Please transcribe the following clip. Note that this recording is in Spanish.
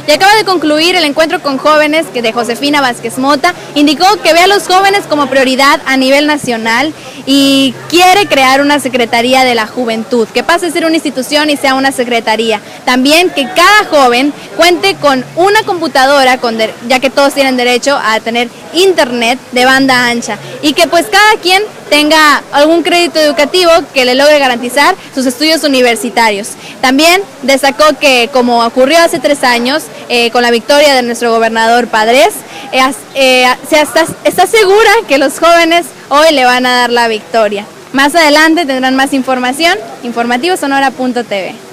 y acaba de concluir el encuentro con jóvenes de Josefina Vázquez Mota. Indicó que ve a los jóvenes como prioridad a nivel nacional y quiere crear una Secretaría de la Juventud, que pase a ser una institución y sea una secretaría. También que cada joven cuente con una computadora, ya que todos tienen derecho a tener internet de banda ancha, y que pues cada quien tenga algún crédito educativo que le logre garantizar sus estudios universitarios. También destacó que, como ocurrió hace 3 años, con la victoria de nuestro gobernador Padres, está segura que los jóvenes hoy le van a dar la victoria. Más adelante tendrán más información, informativosonora.tv.